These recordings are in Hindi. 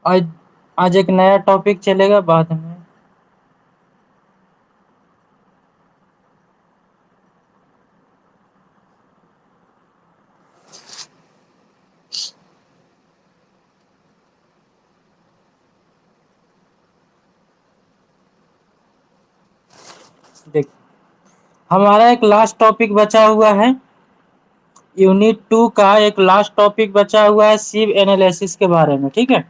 आज आज एक नया टॉपिक चलेगा बाद में। देख, हमारा एक लास्ट टॉपिक बचा हुआ है। यूनिट 2 का एक लास्ट टॉपिक बचा हुआ है सिव एनालिसिस के बारे में। ठीक है,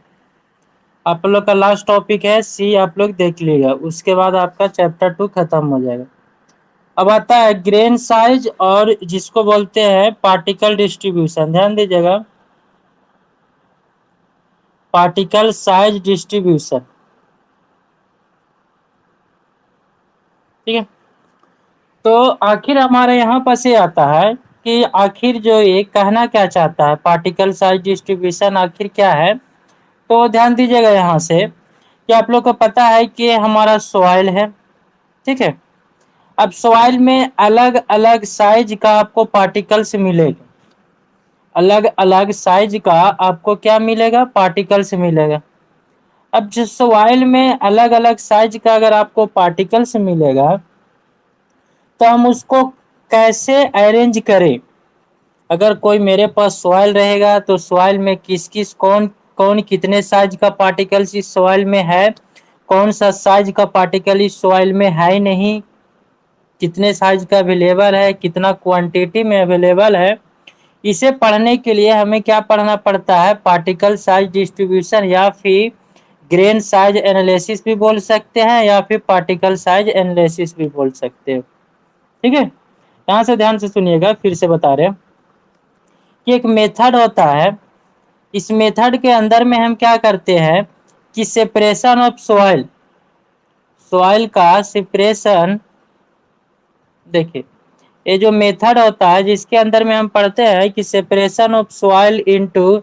आप लोग का लास्ट टॉपिक है सी, आप लोग देख लीजिएगा, उसके बाद आपका चैप्टर 2 खत्म हो जाएगा। अब आता है ग्रेन साइज और जिसको बोलते हैं पार्टिकल डिस्ट्रीब्यूशन। ध्यान दीजिएगा, पार्टिकल साइज डिस्ट्रीब्यूशन। ठीक है, तो आखिर हमारे यहाँ पर से आता है कि आखिर जो ये कहना क्या चाहता है, पार्टिकल साइज डिस्ट्रीब्यूशन आखिर क्या है। तो ध्यान दीजिएगा यहाँ से कि आप लोग को पता है कि हमारा सॉइल है। ठीक है, अब सॉइल में अलग अलग साइज का आपको पार्टिकल्स मिलेगा। अलग अलग साइज का आपको क्या मिलेगा, पार्टिकल्स मिलेगा। अब जो सॉइल में अलग अलग साइज का अगर आपको पार्टिकल्स मिलेगा तो हम उसको कैसे अरेंज करें। अगर कोई मेरे पास सॉइल रहेगा तो सॉइल में किस किस कौन कौन कितने साइज का पार्टिकल्स इस सॉइल में है, कौन सा साइज का पार्टिकल इस सॉइल में है नहीं, कितने साइज का अवेलेबल है, कितना क्वांटिटी में अवेलेबल है। इसे पढ़ने के लिए हमें क्या पढ़ना पड़ता है, पार्टिकल साइज डिस्ट्रीब्यूशन या फिर ग्रेन साइज एनालिसिस भी बोल सकते हैं या फिर पार्टिकल साइज एनालिसिस भी बोल सकते हो। ठीक है, यहाँ से ध्यान से सुनिएगा, फिर से बता रहे हैं कि एक मेथड होता है। इस मेथड के अंदर में हम क्या करते हैं कि सेपरेशन ऑफ सॉइल, सॉइल का सेपरेशन। देखिए, ये जो मेथड होता है जिसके अंदर में हम पढ़ते हैं कि separation of soil into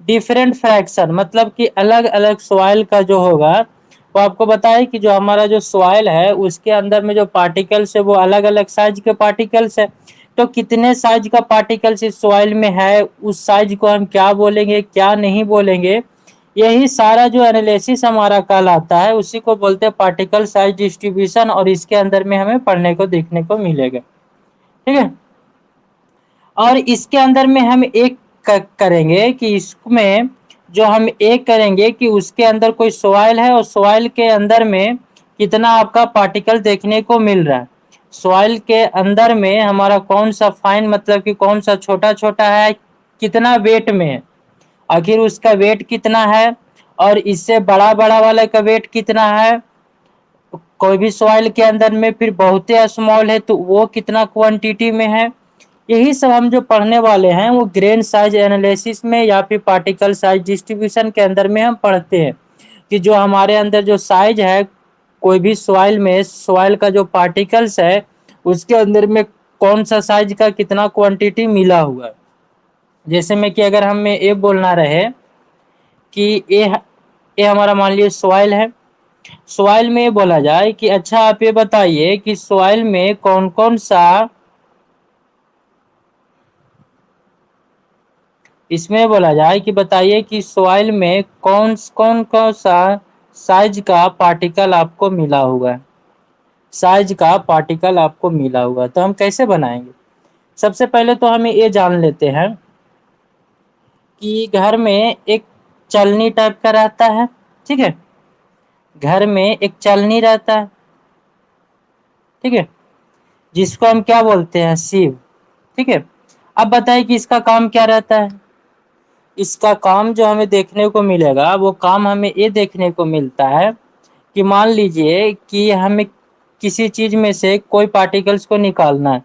different fraction, मतलब कि अलग अलग सॉइल का जो होगा वो आपको बताए कि जो हमारा जो सॉइल है उसके अंदर में जो पार्टिकल्स है वो अलग अलग साइज के पार्टिकल्स है। तो कितने साइज का पार्टिकल्स इस सॉइल में है, उस साइज को हम क्या बोलेंगे क्या नहीं बोलेंगे, यही सारा जो एनालिसिस हमारा कहलाता है, उसी को बोलते हैं पार्टिकल साइज डिस्ट्रीब्यूशन। और इसके अंदर में हमें पढ़ने को देखने को मिलेगा। ठीक है, और इसके अंदर में हम एक करेंगे कि इसमें जो हम एक करेंगे कि उसके अंदर कोई सॉइल है और सॉइल के अंदर में कितना आपका पार्टिकल देखने को मिल रहा है। सॉइल के अंदर में हमारा कौन सा फाइन, मतलब कि कौन सा छोटा छोटा है, कितना वेट में है, आखिर उसका वेट कितना है, और इससे बड़ा बड़ा वाला का वेट कितना है। कोई भी सॉइल के अंदर में फिर बहुत स्मॉल है तो वो कितना क्वांटिटी में है। यही सब हम जो पढ़ने वाले हैं वो ग्रेन साइज एनालिसिस में या फिर पार्टिकल साइज डिस्ट्रीब्यूशन के अंदर में हम पढ़ते हैं कि जो हमारे अंदर जो साइज है, कोई भी सॉइल में सॉइल का जो पार्टिकल्स है उसके अंदर में कौन सा साइज का कितना क्वांटिटी मिला हुआ है। जैसे में कि अगर हमें ये बोलना रहे कि ये हमारा मान लीजिए सॉइल है। सॉइल में ये बोला जाए कि अच्छा आप ये बताइए कि सॉइल में कौन कौन सा, इसमें बोला जाए कि बताइए कि सॉइल में कौन कौन सा साइज का पार्टिकल आपको मिला हुआ है, साइज का पार्टिकल आपको मिला हुआ है। तो हम कैसे बनाएंगे, सबसे पहले तो हमें ये जान लेते हैं कि घर में एक चलनी टाइप का रहता है। ठीक है, घर में एक चलनी रहता है। ठीक है, जिसको हम क्या बोलते हैं, सीव। ठीक है, अब बताइए कि इसका काम क्या रहता है। इसका काम जो हमें देखने को मिलेगा वो काम हमें ये देखने को मिलता है कि मान लीजिए कि हमें किसी चीज में से कोई पार्टिकल्स को निकालना है।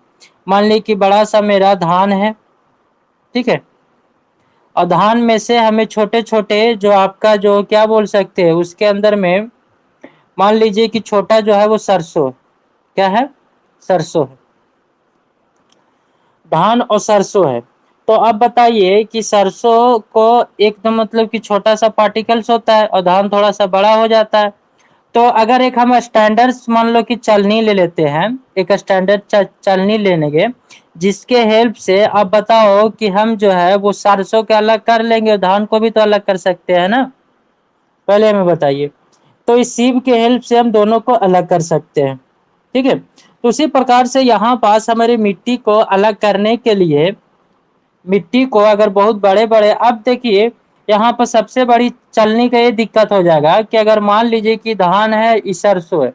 मान लीजिए कि बड़ा सा मेरा धान है। ठीक है, और धान में से हमें छोटे छोटे जो आपका जो क्या बोल सकते हैं उसके अंदर में, मान लीजिए कि छोटा जो है वो सरसों, क्या है, सरसों है। धान और सरसों है। तो अब बताइए कि सरसों को एकदम मतलब कि छोटा सा पार्टिकल्स होता है और धान थोड़ा सा बड़ा हो जाता है। तो अगर एक हम स्टैंडर्ड मान लो कि चलनी ले लेते हैं, एक स्टैंडर्ड चलनी लेंगे जिसके हेल्प से आप बताओ कि हम जो है वो सरसों के अलग कर लेंगे, धान को भी तो अलग कर सकते हैं ना। पहले हमें बताइए। तो इस सीव के हेल्प से हम दोनों को अलग कर सकते हैं, ठीक है। तो उसी प्रकार से यहाँ पास हमारी मिट्टी को अलग करने के लिए, मिट्टी को अगर बहुत बड़े बड़े, अब देखिए यहाँ पर सबसे बड़ी चलने का ये दिक्कत हो जाएगा कि अगर मान लीजिए कि धान है, ई सरसों है,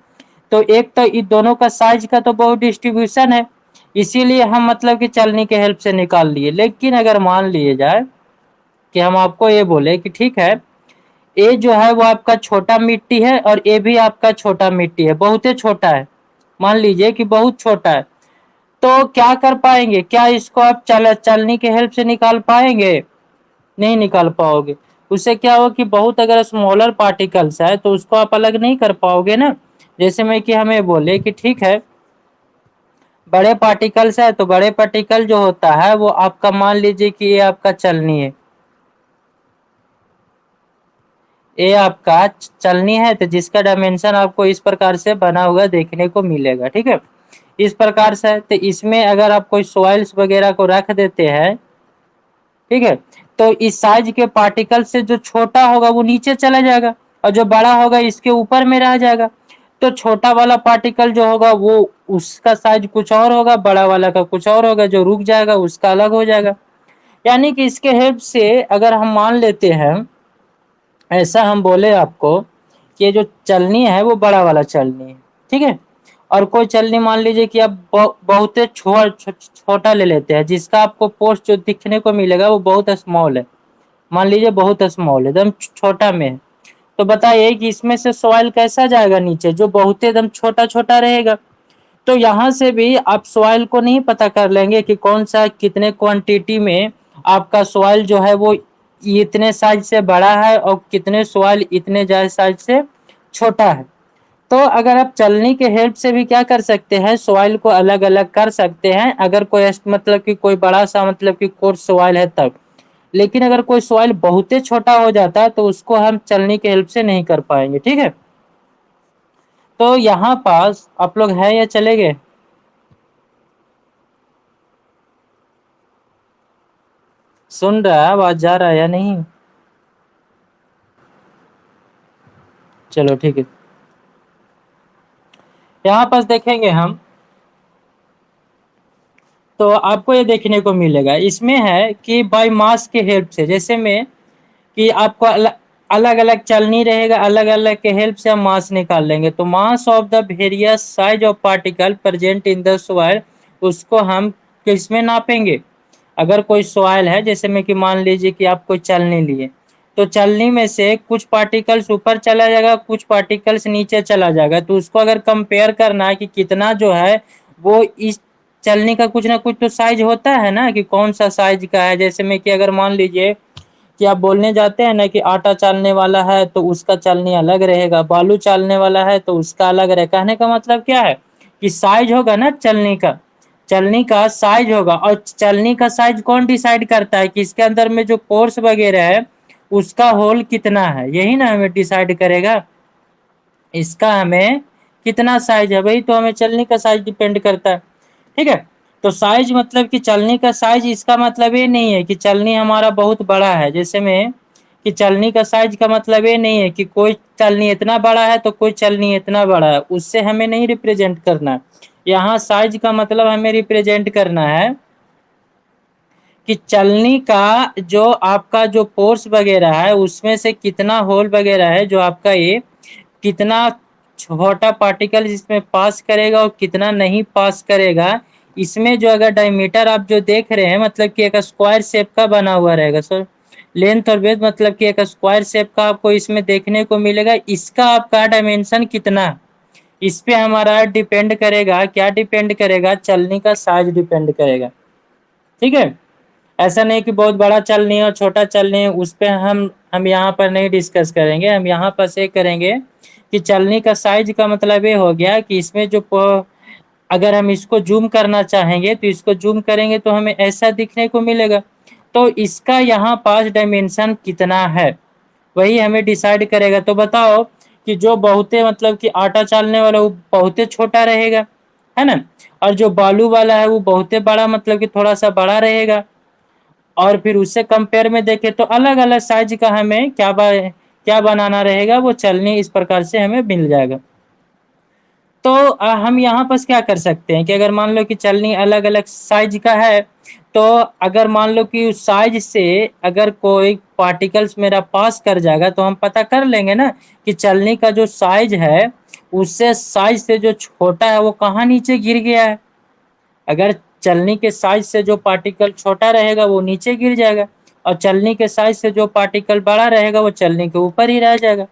तो एक तो इन दोनों का साइज का तो बहुत डिस्ट्रीब्यूशन है, इसीलिए हम मतलब कि चलनी के हेल्प से निकाल लिए। लेकिन अगर मान लिए जाए कि हम आपको ये बोले कि ठीक है, ए जो है वो आपका छोटा मिट्टी है और ए भी आपका छोटा मिट्टी है, बहुत ही छोटा है, मान लीजिए कि बहुत छोटा है, तो क्या कर पाएंगे? क्या इसको आप चलनी के हेल्प से निकाल पाएंगे? नहीं निकाल पाओगे। उससे क्या हो कि बहुत अगर स्मॉलर पार्टिकल्स है तो उसको आप अलग नहीं कर पाओगे ना। जैसे में कि हमें बोले कि ठीक है, बड़े पार्टिकल्स है, तो बड़े पार्टिकल जो होता है वो आपका मान लीजिए कि ये आपका चलनी है, ये आपका चलनी है, तो जिसका डायमेंशन आपको इस प्रकार से बना हुआ देखने को मिलेगा, ठीक है। इस प्रकार से तो इसमें अगर आप कोई सॉइल्स वगैरह को रख देते हैं, ठीक है, तो इस साइज के पार्टिकल से जो छोटा होगा वो नीचे चला जाएगा और जो बड़ा होगा इसके ऊपर में रह जाएगा। तो छोटा वाला पार्टिकल जो होगा वो उसका साइज कुछ और होगा, बड़ा वाला का कुछ और होगा, जो रुक जाएगा उसका अलग हो जाएगा। यानी कि इसके हेल्प से अगर हम मान लेते हैं, ऐसा हम बोले आपको कि ये जो चलनी है वो बड़ा वाला चलनी है, ठीक है। और कोई चलनी मान लीजिए कि आप बहुत छोटा ले लेते हैं, जिसका आपको पोस्ट जो दिखने को मिलेगा वो बहुत स्मॉल है, मान लीजिए बहुत स्मॉल है, एकदम छोटा में है। तो बताइए कि इसमें से सॉइल कैसा जाएगा नीचे, जो बहुत एकदम छोटा छोटा रहेगा। तो यहाँ से भी आप सॉइल को नहीं पता कर लेंगे कि कौन सा कितने क्वांटिटी में आपका सॉइल जो है वो इतने साइज से बड़ा है और कितने सॉइल इतने ज्यादा साइज से छोटा है। तो अगर आप चलनी के हेल्प से भी क्या कर सकते हैं, सॉइल को अलग अलग कर सकते हैं, अगर कोई मतलब कि कोई बड़ा सा मतलब कि कोर्स सॉइल है तब। लेकिन अगर कोई सॉइल बहुत ही छोटा हो जाता है तो उसको हम चलनी के हेल्प से नहीं कर पाएंगे, ठीक है। तो यहाँ पास आप लोग हैं या चले गए? सुन रहा है, आवाज जा रहा है या नहीं? चलो ठीक है। यहाँ पास देखेंगे हम, तो आपको ये देखने को मिलेगा इसमें है कि बाय मास के हेल्प से, जैसे में कि आपको अलग अलग चलनी रहेगा, अलग अलग के हेल्प से हम मास निकाल लेंगे। तो mass of the various size of particle present in the soil, उसको हम किसमें नापेंगे? अगर कोई सॉइल है, जैसे में कि मान लीजिए कि आप कोई चलनी लिए, तो चलनी में से कुछ पार्टिकल्स ऊपर चला जाएगा, कुछ पार्टिकल्स नीचे चला जाएगा, तो उसको अगर कंपेयर करना है कि कितना जो है वो इस चलनी का कुछ ना कुछ तो साइज होता है ना, कि कौन सा साइज का है। जैसे में कि अगर मान लीजिए कि आप बोलने जाते हैं ना कि आटा चालने वाला है तो उसका चालनी अलग रहेगा, बालू चालने वाला है तो उसका अलग रहेगा। कहने का मतलब क्या है कि साइज होगा ना चलनी का, चलनी का साइज होगा। और चलनी का साइज कौन डिसाइड करता है? कि इसके अंदर में जो पोर्स वगैरह है उसका होल कितना है, यही ना हमें डिसाइड करेगा। इसका हमें कितना साइज है, वही तो हमें चलनी का साइज डिपेंड करता है, ठीक है। तो साइज मतलब कि चलनी का साइज, इसका मतलब ये नहीं है कि चलनी हमारा बहुत बड़ा है। जैसे में कि चलनी का साइज का मतलब ये नहीं है कि कोई चलनी इतना बड़ा है तो कोई चलनी इतना बड़ा है, उससे हमें नहीं रिप्रेजेंट करना है। यहाँ साइज का मतलब हमें रिप्रेजेंट करना है कि चलनी का जो आपका जो पोर्स वगैरह है उसमें से कितना होल वगैरह है, जो आपका ये कितना छोटा पार्टिकल इसमें पास करेगा और कितना नहीं पास करेगा। इसमें जो अगर डायमीटर आप जो देख रहे हैं मतलब कि एक स्क्वायर शेप का बना हुआ रहेगा सर, लेंथ और ब्रेथ मतलब कि एक स्क्वायर शेप का आपको इसमें देखने को मिलेगा। इसका आपका डायमेंशन कितना, इस पे हमारा डिपेंड करेगा, क्या डिपेंड करेगा? चलनी का साइज डिपेंड करेगा, ठीक है। ऐसा नहीं कि बहुत बड़ा चलनी है और छोटा चलनी है, उस पे हम यहाँ पर नहीं डिस्कस करेंगे। हम यहाँ पर से करेंगे कि चलनी का साइज का मतलब ये हो गया कि इसमें जो अगर हम इसको जूम करना चाहेंगे तो इसको जूम करेंगे तो हमें ऐसा दिखने को मिलेगा। तो इसका यहाँ पास डायमेंशन कितना है वही हमें डिसाइड करेगा। तो बताओ कि जो बहुते मतलब कि आटा चालने वाला वो बहुते छोटा रहेगा, है ना। और जो बालू वाला है वो बहुते बड़ा मतलब कि थोड़ा सा बड़ा रहेगा। और फिर उससे कंपेयर में देखें तो अलग अलग साइज का हमें क्या बनाना रहेगा, वो चलनी इस प्रकार से हमें मिल जाएगा। तो हम यहाँ पर क्या कर सकते हैं कि अगर मान लो कि चलनी अलग-अलग साइज का है, तो अगर मान लो कि उस साइज से अगर कोई पार्टिकल्स मेरा पास कर जाएगा, तो हम पता कर लेंगे ना कि चलनी का जो साइज है, उससे साइज से जो छोटा है वो कहाँ नीचे गिर गया है। अगर चलनी के साइज से जो पार्टिकल छोटा रहेगा वो नीचे गिर जाएगा, और चलनी के साइज से जो पार्टिकल बड़ा रहेगा वो चलनी के ऊपर ही रह जाएगा।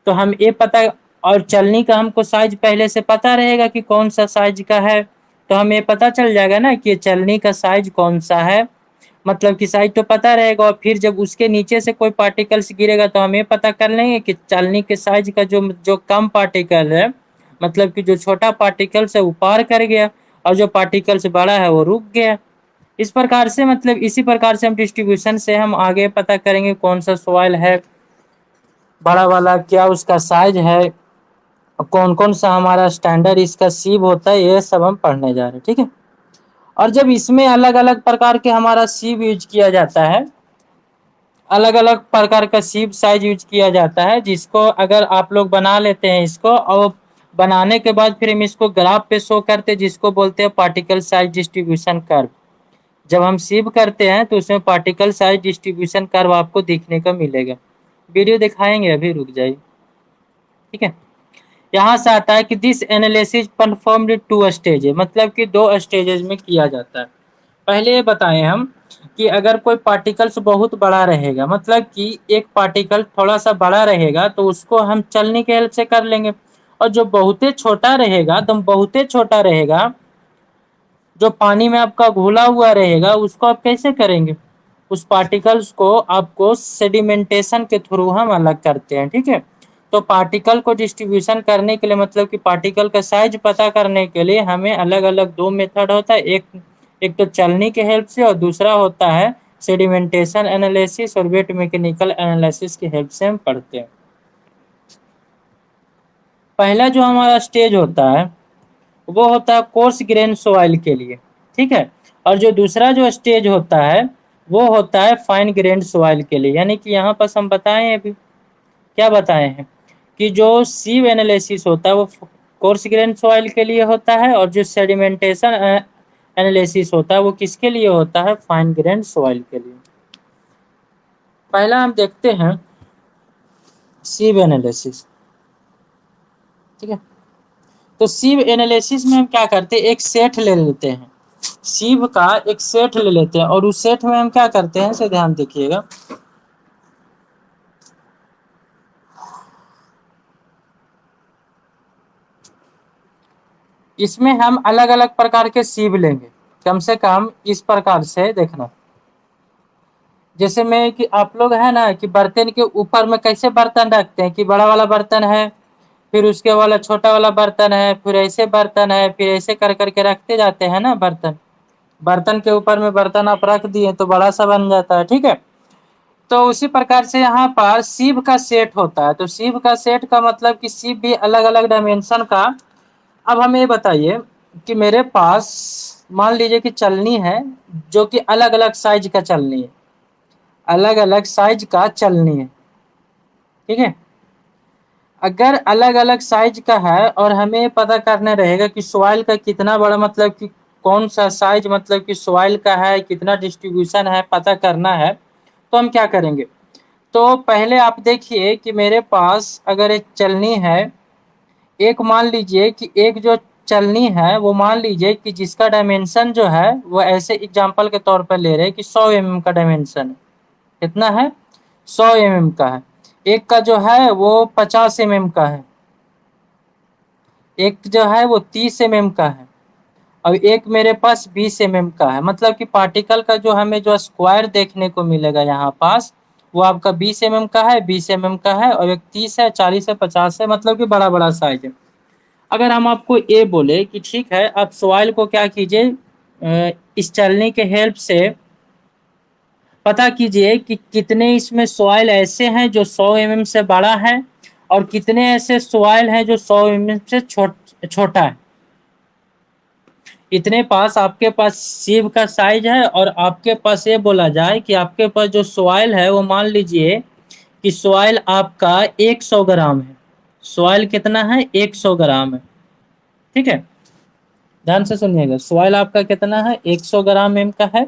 तो हम ये पता, और चलनी का हमको साइज पहले से पता रहेगा कि कौन सा साइज का है, तो हमें पता चल जाएगा ना कि चलनी का साइज कौन सा है, मतलब कि साइज तो पता रहेगा। और फिर जब उसके नीचे से कोई पार्टिकल्स गिरेगा तो हम ये पता कर लेंगे कि चलनी के साइज का जो जो कम पार्टिकल है, मतलब कि जो छोटा पार्टिकल्स है वो पार कर गया, और जो पार्टिकल्स बड़ा है वो रुक गया। इस प्रकार से, मतलब इसी प्रकार से हम डिस्ट्रीब्यूशन से हम आगे पता करेंगे कौन सा सॉइल है बड़ा वाला, क्या उसका साइज है, कौन-कौन सा हमारा स्टैंडर्ड इसका सीव होता है, ये सब हम पढ़ने जा रहे हैं, ठीक है? और जब इसमें अलग-अलग प्रकार के हमारा सीव यूज़ किया जाता है, अलग-अलग प्रकार का सीव साइज यूज़ किया जाता है, जिसको अगर आप लोग बना लेते हैं इसको, और बनाने के बाद फिर हम इसको ग्राफ पे शो करते हैं, जिसको बोलते हैं पार्टिकल साइज डिस्ट्रीब्यूशन कर्व। जब हम सीव करते हैं तो उसमें पार्टिकल साइज डिस्ट्रीब्यूशन कर्व आपको देखने को मिलेगा। वीडियो दिखाएँगे, अभी रुक जाइए, ठीक है? यहाँ से आता है कि this analysis performed two stage, मतलब कि 2 स्टेजेस में किया जाता है। पहले ये बताएं हम कि अगर कोई पार्टिकल्स बहुत बड़ा रहेगा, मतलब कि एक पार्टिकल थोड़ा सा बड़ा रहेगा, तो उसको हम चलनी के हेल्प से कर लेंगे। और जो बहुते छोटा रहेगा, एकदम बहुते छोटा रहेगा, जो पानी में आपका घुला हुआ रहेगा, उसको आप कैसे करेंगे? उस पार्टिकल्स को आपको सेडिमेंटेशन के थ्रू हम अलग करते हैं, ठीक है? तो पार्टिकल को डिस्ट्रीब्यूशन करने के लिए, मतलब कि पार्टिकल का साइज पता करने के लिए हमें अलग-अलग 2 मेथड होता है। एक एक तो चलनी के हेल्प से, और दूसरा होता है सेडिमेंटेशन एनालिसिस और वेट मैकेनिकल एनालिसिस की हेल्प से हम पढ़ते हैं। पहला जो हमारा स्टेज होता है, वो होता है कोर्स ग्रेन सॉइल के लिए, ठीक है? और जो दूसरा जो स्टेज होता है, वो होता है फाइन ग्रेन्ड सॉइल के लिए। यानी कि यहाँ पर हम बताएँ अभी, क्या बताए हैं कि जो सीव एनालिसिस होता है वो कोर्स ग्रेन सॉइल के लिए होता है, और जो सेडिमेंटेशन एनालिसिस होता है वो किसके लिए होता है? फाइन ग्रेन सॉइल के लिए। पहला हम देखते हैं सीव एनालिसिस, ठीक है? तो सीव एनालिसिस में हम क्या करते हैं, एक सेट ले लेते हैं, सीव का एक सेट ले लेते हैं, और उस सेट में हम क्या करते हैं, इसे ध्यान देखिएगा। इसमें हम अलग-अलग प्रकार के सीव लेंगे, कम से कम इस प्रकार से देखना। जैसे में कि आप लोग है ना कि बर्तन के ऊपर में कैसे बर्तन रखते हैं, कि बड़ा वाला बर्तन है, फिर उसके वाला छोटा वाला बर्तन है, फिर ऐसे बर्तन है, फिर ऐसे कर करके रखते जाते हैं ना बर्तन। बर्तन के ऊपर में बर्तन आप रख दिए तो बड़ा सा बन जाता है, ठीक है? तो उसी प्रकार से यहाँ पर सीव का सेट होता है। तो सीव का सेट का मतलब कि सीव भी अलग-अलग डायमेंशन का। अब हमें ये बताइए कि मेरे पास मान लीजिए कि चलनी है, जो कि अलग-अलग साइज का चलनी है, अलग-अलग साइज का चलनी है, ठीक है? अगर अलग-अलग साइज का है और हमें पता करना रहेगा कि सॉइल का कितना बड़ा, मतलब कि कौन सा साइज, मतलब कि सॉइल का है, कितना डिस्ट्रीब्यूशन है, पता करना है, तो हम क्या करेंगे? तो पहले आप देखिए कि मेरे पास अगर एक चलनी है, एक मान लीजिए कि एक जो चलनी है वो मान लीजिए कि जिसका डायमेंशन जो है वो ऐसे एग्जांपल के तौर पर ले रहे हैं कि 100 mm का डायमेंशन है। कितना है? 100 mm का है। एक का जो है वो 50 mm का है, एक जो है वो 30 mm का है, और एक मेरे पास 20 mm का है। मतलब कि पार्टिकल का जो हमें जो स्क्वायर देखने को मिलेगा यहाँ पास, वो आपका 20 mm का है, 20 mm का है, और एक 30 है, 40 है, 50 है, मतलब कि बड़ा-बड़ा साइज है। अगर हम आपको ये बोले कि ठीक है, आप सॉइल को क्या कीजिए, इस चलनी के हेल्प से पता कीजिए कि कितने इसमें सॉइल ऐसे हैं जो 100 mm से बड़ा है, और कितने ऐसे सॉइल हैं जो 100 mm से छोटा है। इतने पास आपके पास सीव का साइज है, और आपके पास ये बोला जाए कि आपके पास जो सॉइल है वो मान लीजिए कि सॉइल आपका 100 ग्राम है। सॉइल कितना है? 100 ग्राम है। ठीक है, ध्यान से सुनिएगा। सॉइल आपका कितना है? 100 ग्राम एम का है।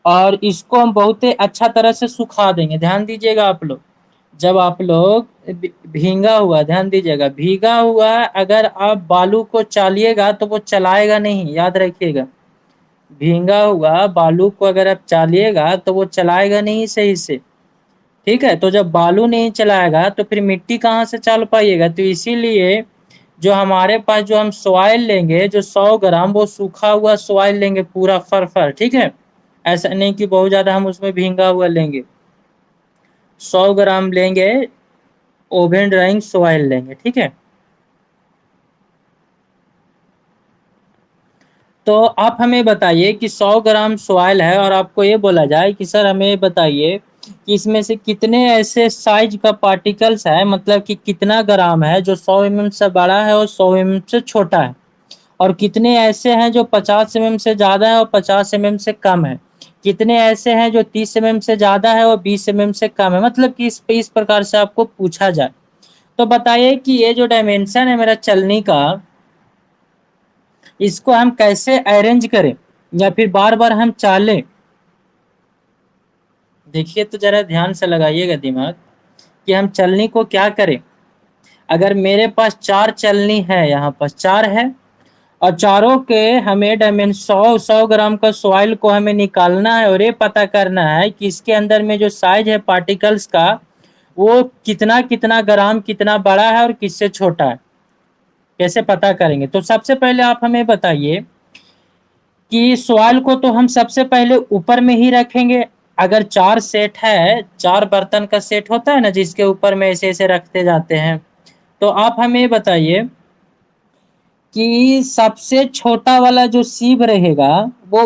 और इसको हम बहुत ही अच्छा तरह से सुखा देंगे। ध्यान दीजिएगा आप लोग, जब आप लोग भींगा हुआ, ध्यान दीजिएगा, भीगा हुआ अगर आप बालू को चालिएगा तो वो चलाएगा नहीं, याद रखिएगा। भींगा हुआ बालू को अगर आप चालिएगा तो वो चलाएगा नहीं सही से। ठीक है, तो जब बालू नहीं चलाएगा तो फिर मिट्टी कहाँ से चल पाइएगा। तो इसीलिए जो हमारे पास जो हम सॉइल लेंगे, जो 100 ग्राम, वो सूखा हुआ सॉइल लेंगे पूरा फर। ठीक है, ऐसा नहीं कि बहुत ज्यादा हम उसमें भींगा हुआ लेंगे। 100 ग्राम लेंगे, ओवन ड्राइंग सॉइल लेंगे। ठीक है, तो आप हमें बताइए कि 100 ग्राम सॉइल है और आपको ये बोला जाए कि सर हमें बताइए कि इसमें से कितने ऐसे साइज का पार्टिकल्स है, मतलब कि कितना ग्राम है जो 100 mm से बड़ा है और 100 mm से छोटा है, और कितने ऐसे हैं जो 50 mm से ज़्यादा है और 50 mm से कम है, कितने ऐसे हैं जो 30 mm से ज़्यादा है और 20 mm से कम है। मतलब कि इस प्रकार से आपको पूछा जाए तो बताइए कि ये जो डायमेंशन है मेरा चलनी का, इसको हम कैसे अरेंज करें या फिर बार बार हम चालें। देखिए तो जरा ध्यान से लगाइएगा दिमाग कि हम चलनी को क्या करें। अगर मेरे पास 4 चलनी है, यहाँ पर 4 है, और चारों के हमें डायमेंशन 100 ग्राम का सॉइल को हमें निकालना है और ये पता करना है कि इसके अंदर में जो साइज है पार्टिकल्स का, वो कितना कितना ग्राम, कितना बड़ा है और किससे छोटा है। कैसे पता करेंगे? तो सबसे पहले आप हमें बताइए कि सॉइल को तो हम सबसे पहले ऊपर में ही रखेंगे। अगर 4 सेट है, 4 बर्तन का सेट होता है ना, जिसके ऊपर में ऐसे ऐसे रखते जाते हैं, तो आप हमें बताइए कि सबसे छोटा वाला जो सीब रहेगा वो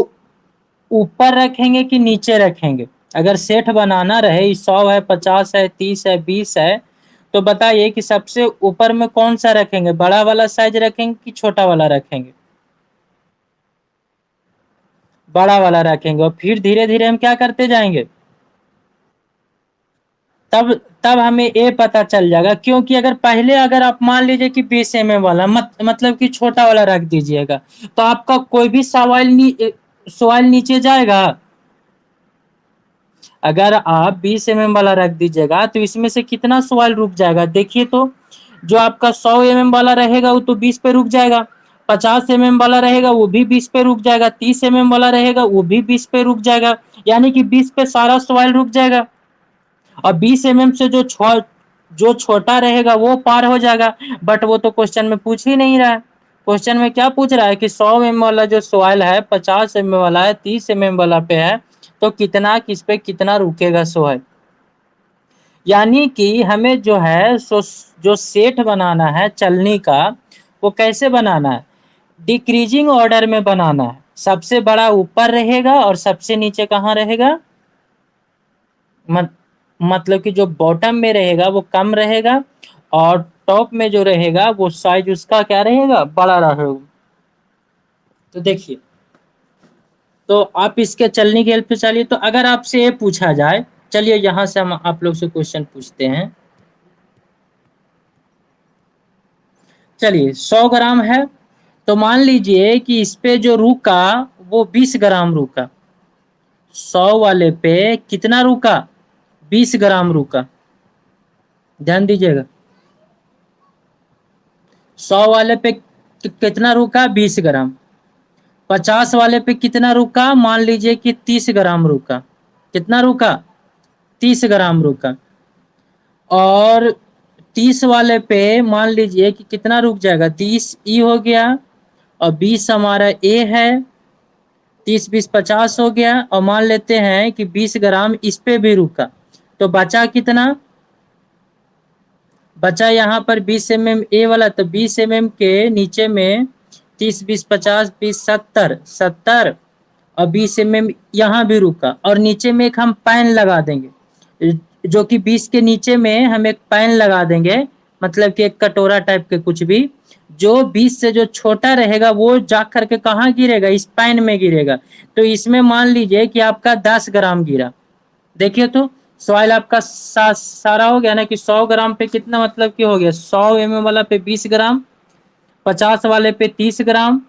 ऊपर रखेंगे कि नीचे रखेंगे। अगर सेट बनाना रहे, 100 है, 50 है, 30 है, 20 है, तो बताइए कि सबसे ऊपर में कौन सा रखेंगे? बड़ा वाला साइज रखेंगे कि छोटा वाला रखेंगे? बड़ा वाला रखेंगे। और फिर धीरे धीरे हम क्या करते जाएंगे, तब तब हमें ये पता चल जाएगा। क्योंकि अगर पहले अगर आप मान लीजिए कि 20 mm वाला मतलब कि छोटा वाला रख दीजिएगा, तो आपका कोई भी सवाल नीचे जाएगा। अगर आप 20 mm वाला रख दीजिएगा तो इसमें से कितना सवाल रुक जाएगा? देखिए तो, जो आपका 100 mm वाला रहेगा वो तो 20 पे रुक जाएगा, 50 mm वाला रहेगा वो भी 20 पे रुक जाएगा, 30 mm वाला रहेगा वो भी 20 पे रुक जाएगा, यानी कि 20 पे सारा सवाल रुक जाएगा। और 20 mm से जो छोटा रहेगा वो पार हो जाएगा। बट वो तो क्वेश्चन में पूछ ही नहीं रहा है। क्वेश्चन में क्या पूछ रहा है कि 100 mm वाला जो सॉइल है, 50 mm वाला है, 30 mm वाला पे है, तो कितना किस पे कितना रुकेगा सॉइल। यानी कि हमें जो है जो सेट बनाना है चलनी का, वो कैसे बनाना है? डिक्रीजिंग ऑर्डर में बनाना है। सबसे बड़ा ऊपर रहेगा और सबसे नीचे कहाँ रहेगा? मतलब कि जो बॉटम में रहेगा वो कम रहेगा, और टॉप में जो रहेगा वो साइज उसका क्या रहेगा? बड़ा रहेगा। तो देखिए, तो आप इसके चलने की हेल्प से चलिए। तो अगर आपसे ये पूछा जाए, चलिए यहां से हम आप लोग से क्वेश्चन पूछते हैं। चलिए 100 ग्राम है, तो मान लीजिए कि इस पे जो रुका वो 20 ग्राम रुका। 100 वाले पे कितना रुका? 20 ग्राम रुका। ध्यान दीजिएगा, 100 वाले पे कितना रुका? 20 ग्राम। 50 वाले पे कितना रुका? मान लीजिए कि 30 ग्राम रुका। कितना रुका? 30 ग्राम रुका। और 30 वाले पे मान लीजिए कि कितना रुक जाएगा? 30 ई हो गया, और 20 हमारा ए है। 30 20 50 हो गया, और मान लेते हैं कि 20 ग्राम इस पे भी रुका, तो बचा कितना? बचा यहाँ पर 20 mm ए वाला, तो 20 mm के नीचे में 30 20 50 20 70 70, और 20 mm यहाँ भी रुका, और नीचे में एक हम पैन लगा देंगे, जो कि 20 के नीचे में हम एक पैन लगा देंगे, मतलब कि एक कटोरा टाइप के कुछ भी, जो 20 से जो छोटा रहेगा वो जा करके कहाँ गिरेगा? इस पैन में गिरेगा। तो इसमें मान लीजिए कि आपका 10 ग्राम गिरा। देखिए तो सॉइल आपका सारा हो गया ना कि 100 ग्राम पे कितना मतलब कि हो गया 100 mm वाला पे 20 ग्राम, 50 वाले पे 30 ग्राम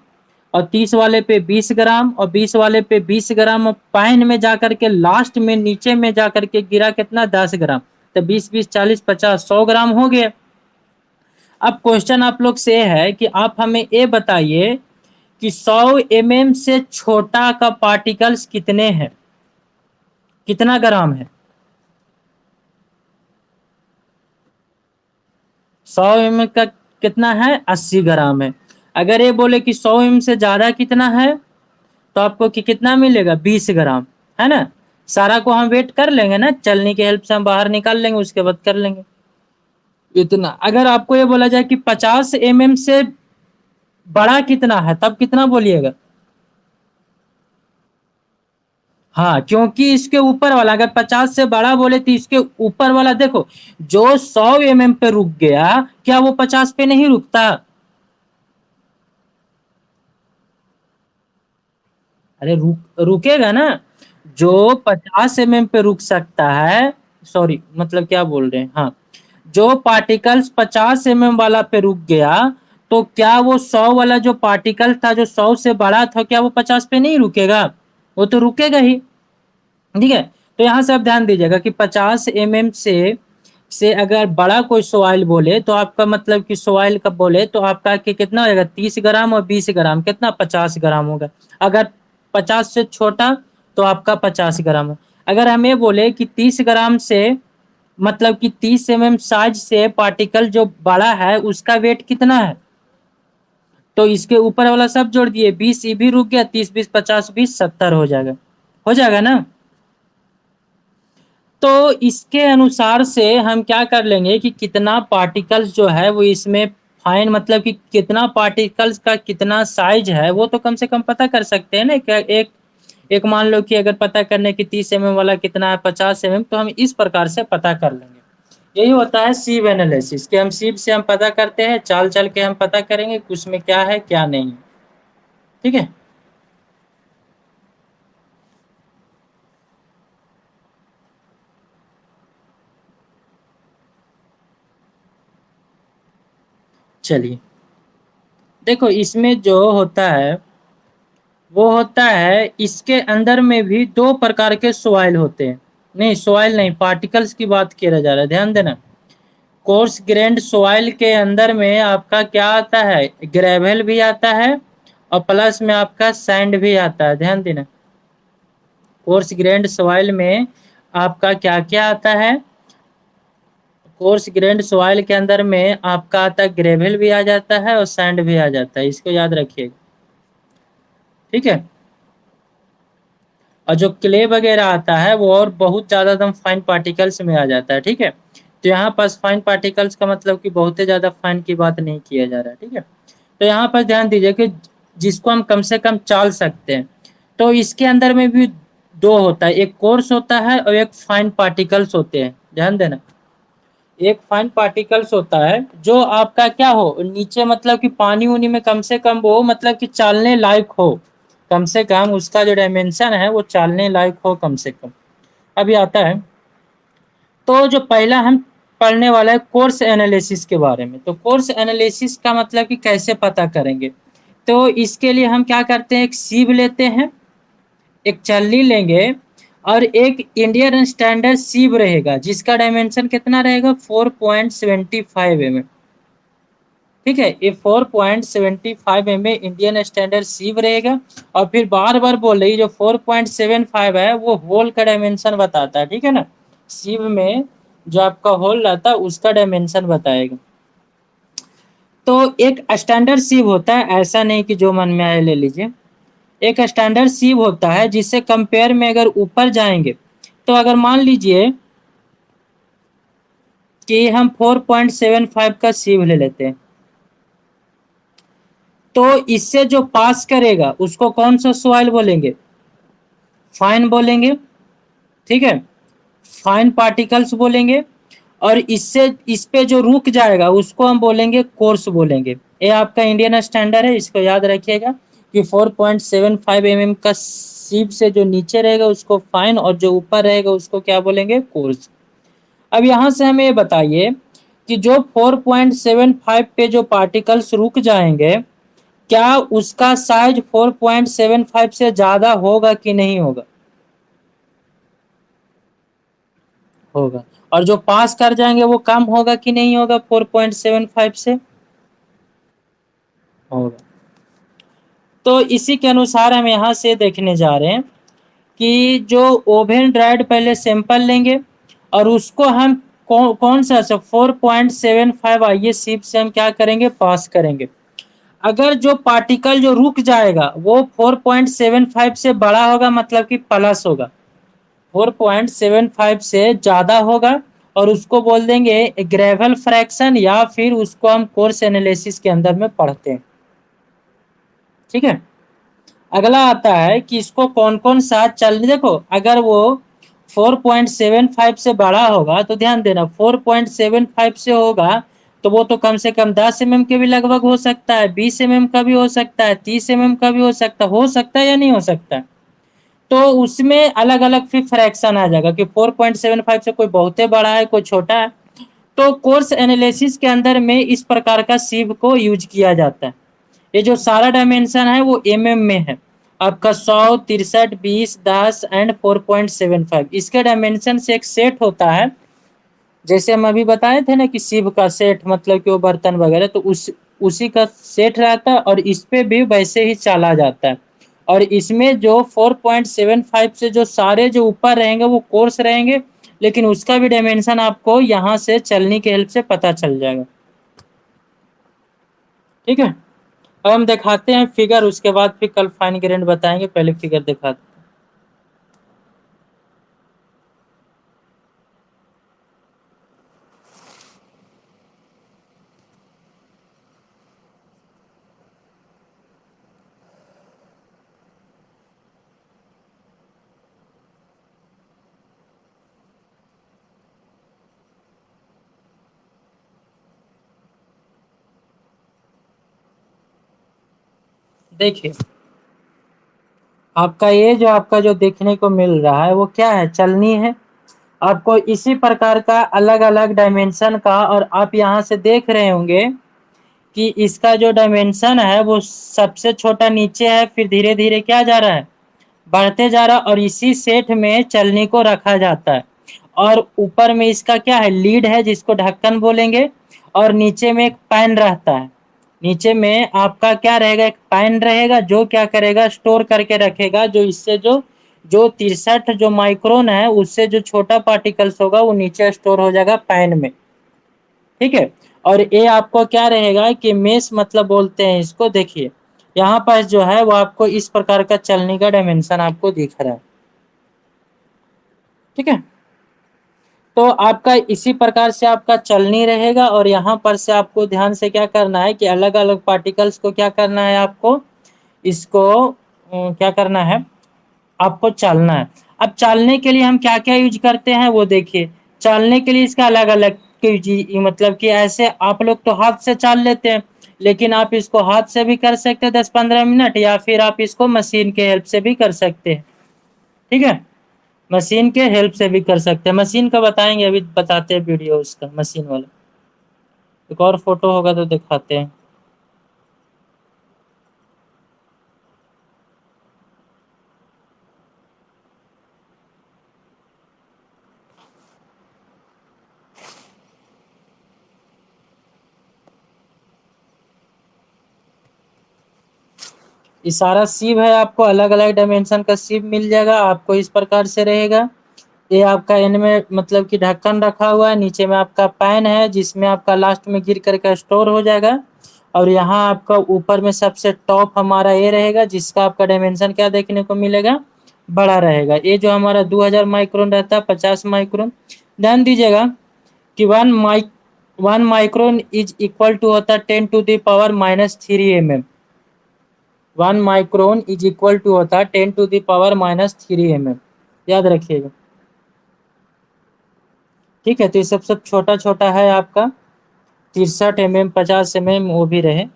और 30 वाले पे 20 ग्राम और 20 वाले पे 20 ग्राम और पैन में जाकर के लास्ट में नीचे में जाकर के गिरा कितना 10 ग्राम। तो 20 20 40 50 100 ग्राम हो गया। अब क्वेश्चन आप लोग से है कि आप हमें ये बताइए कि 100 mm से छोटा का पार्टिकल्स कितने हैं, कितना ग्राम है। 100 mm का कितना है 80 ग्राम है। अगर ये बोले कि 100 mm से ज्यादा कितना है तो आपको कि कितना मिलेगा 20 ग्राम, है ना। सारा को हम वेट कर लेंगे ना, चलने की हेल्प से हम बाहर निकाल लेंगे, उसके बाद कर लेंगे इतना। अगर आपको ये बोला जाए कि 50 mm से बड़ा कितना है तब कितना बोलिएगा। हाँ, क्योंकि इसके ऊपर वाला अगर 50 से बड़ा बोले तो इसके ऊपर वाला देखो, जो 100 mm पे रुक गया क्या वो 50 पे नहीं रुकता। अरे रुकेगा ना। जो 50 mm पे रुक सकता है, सॉरी मतलब क्या बोल रहे हैं, हाँ, जो पार्टिकल्स 50 mm वाला पे रुक गया तो क्या वो 100 वाला जो पार्टिकल था जो 100 से बड़ा था क्या वो 50 पे नहीं रुकेगा, वो तो रुकेगा ही। ठीक है। तो यहां से आप ध्यान दीजिएगा कि 50 mm से अगर बड़ा कोई सॉइल बोले तो आपका मतलब कि सॉइल का बोले तो आपका कि कितना होगा 30 ग्राम और 20 ग्राम कितना 50 ग्राम होगा। अगर 50 से छोटा तो आपका 50 ग्राम हो। अगर हम ये बोले कि 30 ग्राम से मतलब कि 30 mm साइज से पार्टिकल जो बड़ा है उसका वेट कितना है, तो इसके ऊपर वाला सब जोड़ दिए 20 ये भी रुक गया 30 20 50 20 70 हो जाएगा ना। तो इसके अनुसार से हम क्या कर लेंगे कि कितना पार्टिकल्स जो है वो इसमें फाइन मतलब कि कितना पार्टिकल्स का कितना साइज है वो तो कम से कम पता कर सकते हैं ना। क्या एक एक मान लो कि अगर पता करने की 30 mm वाला कितना है 50 mm तो हम इस प्रकार से पता कर लेंगे। यही होता है सीव एनालिसिस कि हम सीव से हम पता करते हैं, चाल चल के हम पता करेंगे कि उसमें क्या है क्या नहीं। ठीक है। चलिए, देखो इसमें जो होता है वो होता है इसके अंदर में भी दो प्रकार के सॉइल होते हैं। नहीं सॉइल नहीं, पार्टिकल्स की बात किया जा रहा है, ध्यान देना। कोर्स ग्रेन्ड सॉइल के अंदर में आपका क्या आता है, ग्रेवल भी आता है और प्लस में आपका सैंड भी आता है, ध्यान देना। कोर्स ग्रेन्ड सॉइल में आपका क्या क्या आता है, कोर्स ग्रेन्ड सॉइल के अंदर में आपका आता है ग्रेवल भी आ जाता है और सैंड भी आ जाता है, इसको याद रखिएगा। ठीक है। और जो क्ले वगैरह आता है वो और बहुत ज्यादा एकदम फाइन पार्टिकल्स में आ जाता है। ठीक है। तो यहाँ पास फाइन पार्टिकल्स का मतलब कि बहुत ही ज्यादा फाइन की बात नहीं किया जा रहा है। ठीक है। तो यहाँ पर ध्यान दीजिए कि जिसको हम कम से कम चाल सकते हैं तो इसके अंदर में भी दो होता है, एक कोर्स होता है और एक फाइन पार्टिकल्स होते हैं, ध्यान देना। एक फाइन पार्टिकल्स होता है जो आपका क्या हो नीचे मतलब कि पानी उनी में कम से कम वो मतलब कि चालने लायक हो, कम से कम उसका जो डायमेंशन है वो चालने लायक हो कम से कम। अभी आता है तो जो पहला हम पढ़ने वाला है कोर्स एनालिसिस के बारे में। तो कोर्स एनालिसिस का मतलब कि कैसे पता करेंगे, तो इसके लिए हम क्या करते हैं एक सीव लेते हैं, एक छलनी लेंगे और एक इंडियन स्टैंडर्ड सीव रहेगा जिसका डायमेंशन कितना रहेगा 4.75 mm। ठीक है, ये 4.75 mm इंडियन स्टैंडर्ड सीव रहेगा। और फिर बार बार बोल रही जो 4.75 है वो होल का डायमेंशन बताता है। ठीक है ना, सीव में जो आपका होल रहता है उसका डायमेंशन बताएगा। तो एक स्टैंडर्ड सीव होता है, ऐसा नहीं कि जो मन में आए ले लीजिए। एक स्टैंडर्ड सीव होता है जिससे कंपेयर में अगर ऊपर जाएंगे तो अगर मान लीजिए कि हम 4.75 का सीव ले लेते हैं तो इससे जो पास करेगा उसको कौन सा सॉइल बोलेंगे, फाइन बोलेंगे। ठीक है, फाइन पार्टिकल्स बोलेंगे। और इससे इस पे जो रुक जाएगा उसको हम बोलेंगे कोर्स बोलेंगे। ये आपका इंडियन स्टैंडर्ड है, इसको याद रखिएगा। कि 4.75 mm का सीप से जो नीचे रहेगा उसको फाइन और जो ऊपर रहेगा उसको क्या बोलेंगे, कोर्स। अब यहाँ से हमें ये बताइए कि जो 4.75 पे जो पार्टिकल्स रुक जाएंगे, क्या उसका साइज 4.75 से ज्यादा होगा कि नहीं होगा? होगा। और जो पास कर जाएंगे वो कम होगा कि नहीं होगा 4.75 से? होगा। तो इसी के अनुसार हम यहाँ से देखने जा रहे हैं कि जो ओवन ड्राइड पहले सैंपल लेंगे और उसको हम कौन सा 4.75 आइए सीप से हम क्या करेंगे, पास करेंगे। अगर जो पार्टिकल जो रुक जाएगा वो 4.75 से बड़ा होगा, मतलब कि प्लस होगा, 4.75 से ज्यादा होगा, और उसको बोल देंगे ग्रेवल फ्रैक्शन, या फिर उसको हम कोर्स एनालिसिस के अंदर में पढ़ते हैं। ठीक है। अगला आता है कि इसको कौन कौन सा चल, देखो अगर वो 4.75 से बड़ा होगा तो ध्यान देना 4.75 से होगा तो वो तो कम से कम 10 mm के भी लगभग हो सकता है, 20 mm का भी हो सकता है, 30 mm का भी हो सकता है या नहीं हो सकता है। तो उसमें अलग अलग फिर फ्रैक्शन आ जाएगा कि 4.75 से कोई बहुत बड़ा है, कोई छोटा है। तो कोर्स एनालिसिस के अंदर में इस प्रकार का सिव को यूज किया जाता है। ये जो सारा डायमेंशन है वो mm में है आपका, 100, 63, 20, 10 एंड 4.75। इसके डायमेंशन से एक सेट होता है, जैसे हम अभी बताए थे ना कि शिव का सेट मतलब कि वो बर्तन वगैरह, तो उसी का सेट रहता है और इस पे भी वैसे ही चला जाता है। और इसमें जो 4.75 से जो सारे जो ऊपर रहेंगे वो कोर्स रहेंगे, लेकिन उसका भी डायमेंशन आपको यहाँ से चलनी के हेल्प से पता चल जाएगा। ठीक है। अब हम दिखाते हैं फिगर, उसके बाद फिर कल फाइन ग्रेड बताएंगे, पहले फिगर दिखाते हैं। देखिए आपका ये जो आपका जो देखने को मिल रहा है वो क्या है, चलनी है। आपको इसी प्रकार का अलग अलग डायमेंशन का, और आप यहाँ से देख रहे होंगे कि इसका जो डायमेंशन है वो सबसे छोटा नीचे है, फिर धीरे धीरे क्या जा रहा है, बढ़ते जा रहा है, और इसी सेट में चलनी को रखा जाता है। और ऊपर में इसका क्या है, लीड है जिसको ढक्कन बोलेंगे, और नीचे में एक पैन रहता है। नीचे में आपका क्या रहेगा, एक पैन रहेगा जो क्या करेगा, स्टोर करके रखेगा, जो इससे जो जो 63 जो माइक्रोन है उससे जो छोटा पार्टिकल्स होगा वो नीचे स्टोर हो जाएगा पैन में। ठीक है। और ये आपको क्या रहेगा कि मेश मतलब बोलते हैं इसको, देखिए यहाँ पर जो है वो आपको इस प्रकार का चलने का डायमेंशन आपको दिख रहा है। ठीक है। तो आपका इसी प्रकार से आपका चलनी रहेगा, और यहाँ पर से आपको ध्यान से क्या करना है कि अलग अलग पार्टिकल्स को क्या करना है, आपको इसको क्या करना है, आपको चालना है। अब चालने के लिए हम क्या क्या यूज करते हैं वो देखिए। चालने के लिए इसका अलग अलग मतलब कि ऐसे आप लोग तो हाथ से चाल लेते हैं, लेकिन आप इसको हाथ से भी कर सकते हैं 10-15 मिनट, या फिर आप इसको मशीन के हेल्प से भी कर सकते हैं। ठीक है। मशीन के हेल्प से भी कर सकते हैं, मशीन का बताएंगे, अभी बताते हैं वीडियो उसका मशीन वाला। एक और फोटो होगा तो दिखाते हैं। ये सारा सीव है, आपको अलग अलग डायमेंशन का सीव मिल जाएगा आपको, इस प्रकार से रहेगा। ये आपका इनमें मतलब कि ढक्कन रखा हुआ है, नीचे में आपका पैन है जिसमें आपका लास्ट में गिर करके स्टोर हो जाएगा। और यहाँ आपका ऊपर में सबसे टॉप हमारा ये रहेगा जिसका आपका डायमेंशन क्या देखने को मिलेगा, बड़ा रहेगा। ये जो हमारा 2000 माइक्रोन रहता है, 50 माइक्रोन। ध्यान दीजिएगा कि 1 माइक्रोन इज इक्वल टू होता है 10⁻³ mm। 1 micron is equal to होता है 10⁻³ याद रखिएगा। ठीक है। तो ये सब छोटा छोटा है आपका, 63 mm, 50 mm वो भी रहे।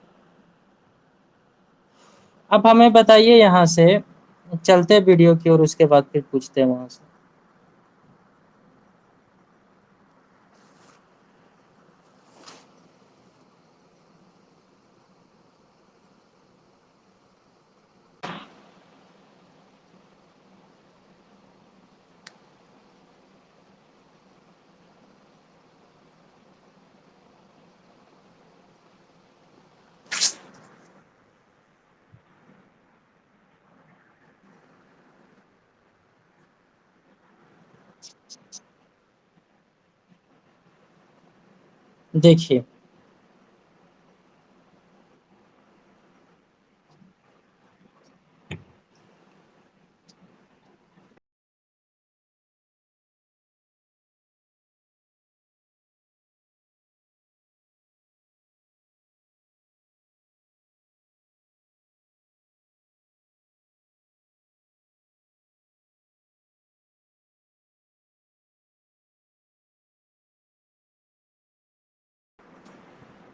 अब हमें बताइए यहाँ से चलते वीडियो की और उसके बाद फिर पूछते हैं वहाँ से। देखिए,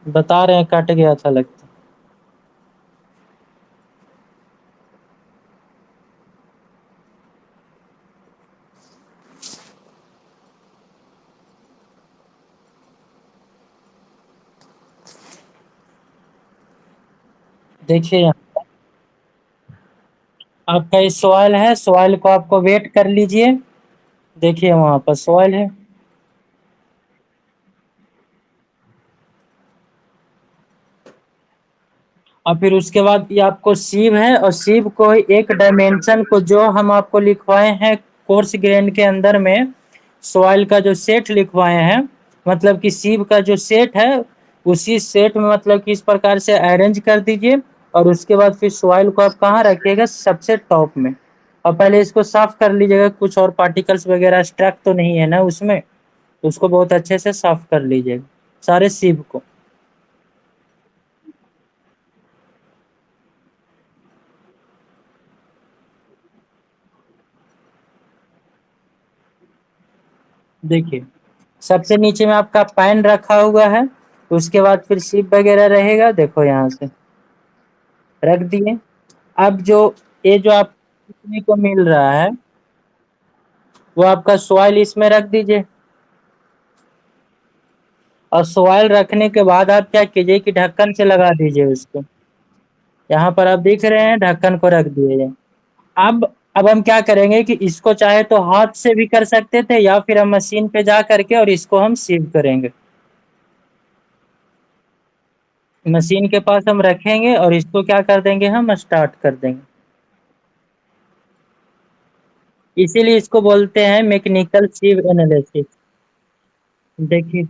बता रहे हैं कट गया था लगता। देखिए यहाँ आपका ये सॉइल है, सॉइल को आपको वेट कर लीजिए। देखिए वहाँ पर सॉइल है। और फिर उसके बाद ये आपको सीव है, और सीव को एक डायमेंशन को जो हम आपको लिखवाए हैं कोर्स ग्रेन के अंदर में, सॉइल का जो सेट लिखवाए हैं, मतलब कि सीव का जो सेट है, उसी सेट में मतलब कि इस प्रकार से अरेंज कर दीजिए। और उसके बाद फिर सॉइल को आप कहाँ रखिएगा, सबसे टॉप में। और पहले इसको साफ कर लीजिएगा, कुछ और पार्टिकल्स वगैरह स्ट्रक तो नहीं है ना उसमें, तो उसको बहुत अच्छे से साफ कर लीजिएगा सारे सीव को। देखिए सबसे नीचे में आपका पैन रखा हुआ है, उसके बाद फिर सिप वगैरह रहेगा, देखो यहाँ से रख दिए। अब जो ये जो आप देखने को मिल रहा है, वो आपका सॉइल इसमें रख दीजिए। और सॉइल रखने के बाद आप क्या कीजिए कि ढक्कन से लगा दीजिए उसको। यहाँ पर आप देख रहे हैं ढक्कन को रख दिए। अब हम क्या करेंगे कि इसको चाहे तो हाथ से भी कर सकते थे, या फिर हम मशीन पे जा करके और इसको हम सीव करेंगे। मशीन के पास हम रखेंगे और इसको क्या कर देंगे, हम स्टार्ट कर देंगे। इसीलिए इसको बोलते हैं मैकेनिकल सीव एनालिसिस। देखिए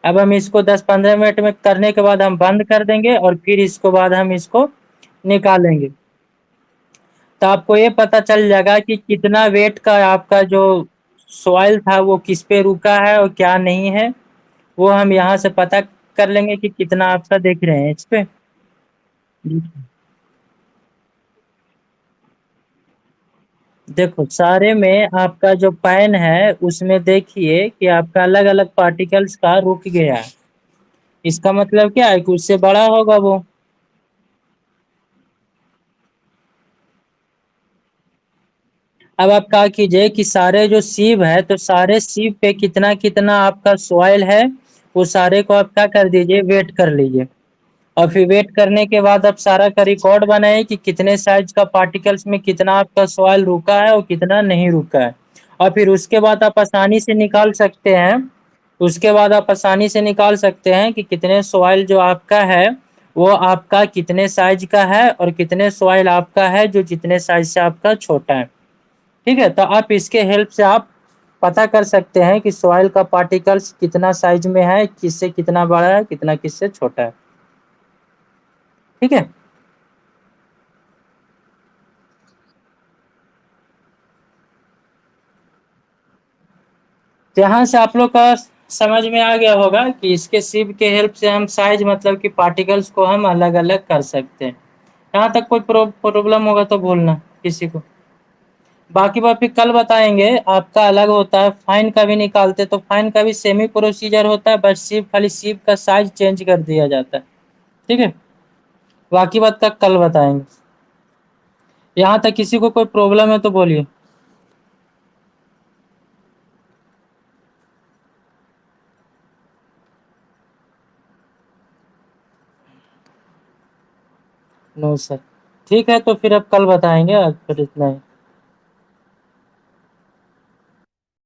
अब हम इसको 10-15 मिनट में करने के बाद हम बंद कर देंगे, और फिर इसको बाद हम इसको निकालेंगे। तो आपको ये पता चल जाएगा कि कितना वेट का आपका जो सॉइल था वो किस पे रुका है और क्या नहीं है। वो हम यहाँ से पता कर लेंगे कि कितना आपका देख रहे हैं इस पे। देखो सारे में आपका जो पैन है उसमें देखिए कि आपका अलग अलग पार्टिकल्स का रुक गया है। इसका मतलब क्या है कि उससे बड़ा होगा वो। अब आप क्या कीजिए कि सारे जो सीव है, तो सारे सीव पे कितना कितना आपका सॉइल है, वो सारे को आप क्या कर दीजिए, वेट कर लीजिए। और फिर वेट करने के बाद आप सारा का रिकॉर्ड बनाए कि कितने साइज का पार्टिकल्स में कितना आपका सॉइल रुका है और कितना नहीं रुका है। और फिर उसके बाद आप आसानी से निकाल सकते हैं। उसके बाद आप आसानी से निकाल सकते हैं कि कितने सॉइल जो आपका है, वो आपका कितने साइज का है, और कितने सॉइल आपका है जो जितने साइज से आपका छोटा है। ठीक है, तो आप इसके हेल्प से आप पता कर सकते हैं कि सॉइल का पार्टिकल्स कितना साइज में है, किससे कितना बड़ा है, कितना किससे छोटा है। ठीक है। तो यहाँ से आप लोग का समझ में आ गया होगा कि इसके सिप के हेल्प से हम साइज मतलब कि पार्टिकल्स को हम अलग अलग कर सकते हैं। यहाँ तक कोई प्रॉब्लम होगा तो बोलना किसी को। बाकी बात फिर कल बताएंगे। आपका अलग होता है, फाइन का भी निकालते, तो फाइन का भी सेमी प्रोसीजर होता है, बस सिर्फ खाली सिप का साइज चेंज कर दिया जाता है। ठीक है। बाकी बात का कल बताएंगे। यहाँ तक किसी को कोई प्रॉब्लम है तो बोलिए। No sir. ठीक है तो फिर अब कल बताएंगे, आज फिर इतना ही।